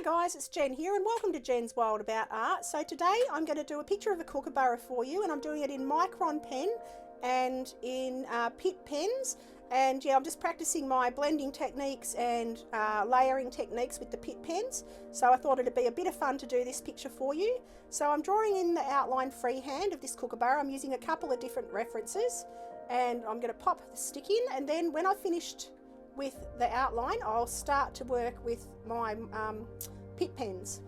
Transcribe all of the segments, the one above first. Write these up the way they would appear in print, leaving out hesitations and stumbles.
guys, it's Jen here and welcome to Jen's World About Art. So today I'm going to do a picture of a kookaburra for you, and I'm doing it in micron pen and in Pitt pens. And yeah, I'm just practicing my blending techniques and layering techniques with the Pitt pens. So I thought it'd be a bit of fun to do this picture for you. So I'm drawing in the outline freehand of this kookaburra. I'm using a couple of different references and I'm going to pop the stick in, and then when I've finished with the outline, I'll start to work with my Pitt pens.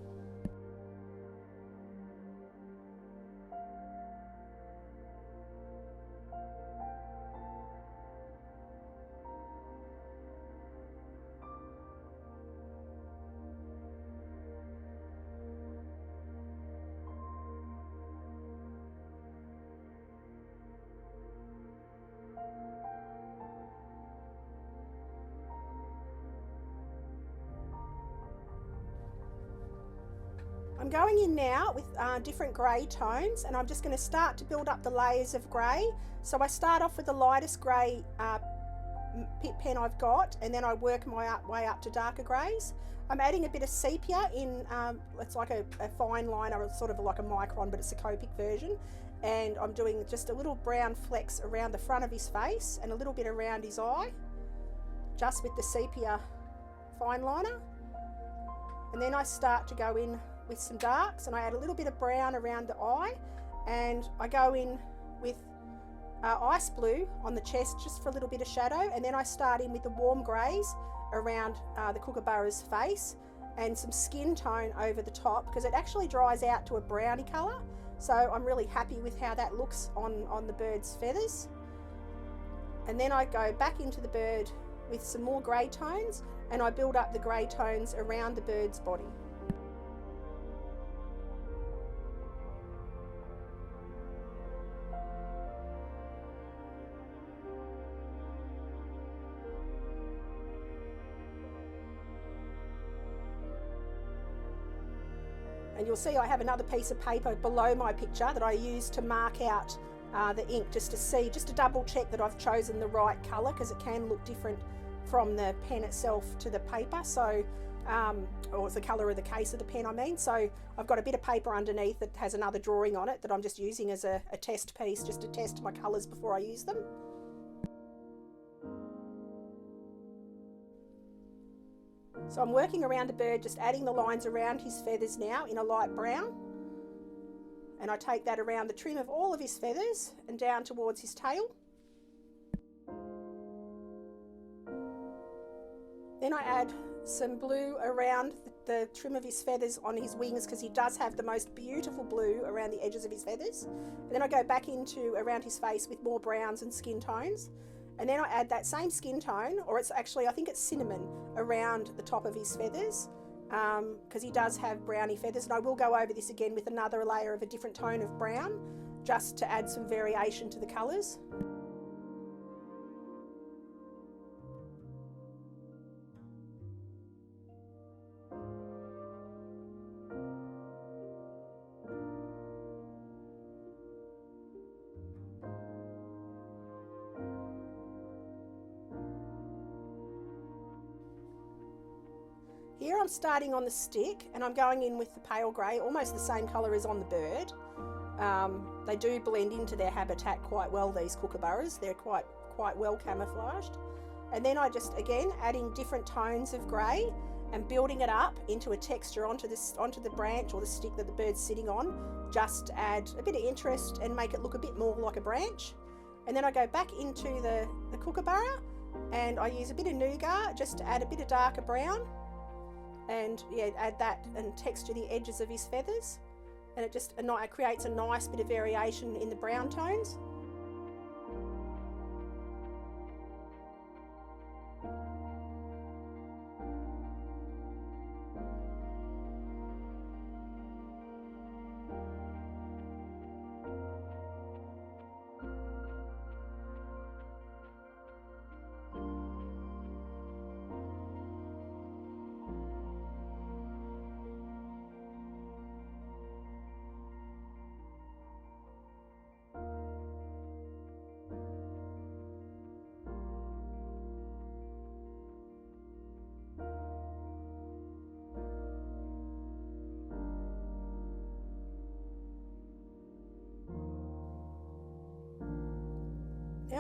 I'm going in now with different grey tones, and I'm just going to start to build up the layers of grey. So I start off with the lightest grey Pitt pen I've got, and then I work my way up to darker greys. I'm adding a bit of sepia in, it's like a fine liner, sort of like a micron, but it's a Copic version. And I'm doing just a little brown flecks around the front of his face and a little bit around his eye, just with the sepia fine liner. And then I start to go in with some darks, and I add a little bit of brown around the eye, and I go in with ice blue on the chest just for a little bit of shadow, and then I start in with the warm greys around the kookaburra's face and some skin tone over the top, because it actually dries out to a browny colour. So I'm really happy with how that looks on the bird's feathers. And then I go back into the bird with some more grey tones, and I build up the grey tones around the bird's body. And you'll see I have another piece of paper below my picture that I use to mark out the ink, just to double check that I've chosen the right colour, because it can look different from the pen itself to the paper, so or it's the colour of the case of the pen, I mean. So I've got a bit of paper underneath that has another drawing on it that I'm just using as a test piece, just to test my colours before I use them. So I'm working around the bird, just adding the lines around his feathers now in a light brown. And I take that around the trim of all of his feathers and down towards his tail. Then I add some blue around the trim of his feathers on his wings, because he does have the most beautiful blue around the edges of his feathers. And then I go back into around his face with more browns and skin tones. And then I add that same skin tone, or it's actually, I think it's cinnamon, around the top of his feathers, because he does have browny feathers. And I will go over this again with another layer of a different tone of brown, just to add some variation to the colours. Here I'm starting on the stick, and I'm going in with the pale grey, almost the same colour as on the bird. They do blend into their habitat quite well, these kookaburras. They're quite well camouflaged. And then I just, again, adding different tones of grey and building it up into a texture onto the branch or the stick that the bird's sitting on, just to add a bit of interest and make it look a bit more like a branch. And then I go back into the kookaburra, and I use a bit of nougat just to add a bit of darker brown. And yeah, add that and texture the edges of his feathers, and it just creates a nice bit of variation in the brown tones.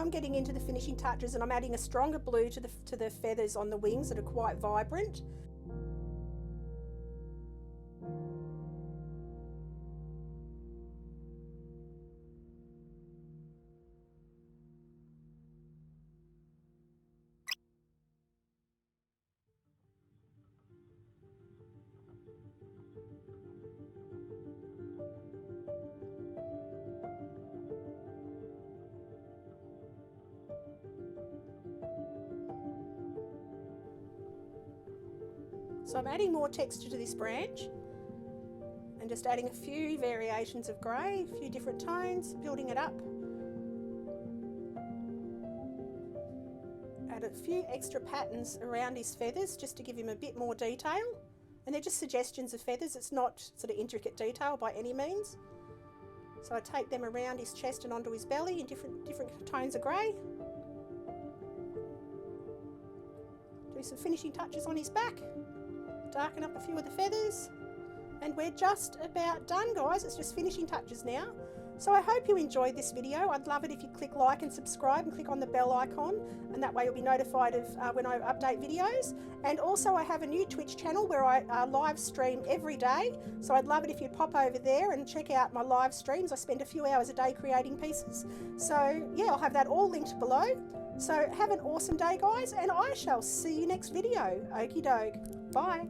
Now I'm getting into the finishing touches, and I'm adding a stronger blue to the feathers on the wings that are quite vibrant. So I'm adding more texture to this branch and just adding a few variations of grey, a few different tones, building it up. Add a few extra patterns around his feathers just to give him a bit more detail. And they're just suggestions of feathers, it's not sort of intricate detail by any means. So I take them around his chest and onto his belly in different tones of grey. Do some finishing touches on his back. Darken up a few of the feathers, and we're just about done, guys. It's just finishing touches now. So I hope you enjoyed this video. I'd love it if you click like and subscribe and click on the bell icon, and that way you'll be notified of when I update videos. And also I have a new Twitch channel where I live stream every day, so I'd love it if you'd pop over there and check out my live streams. I spend a few hours a day creating pieces, so yeah, I'll have that all linked below. So have an awesome day, guys, and I shall see you next video. Okie doke. Bye.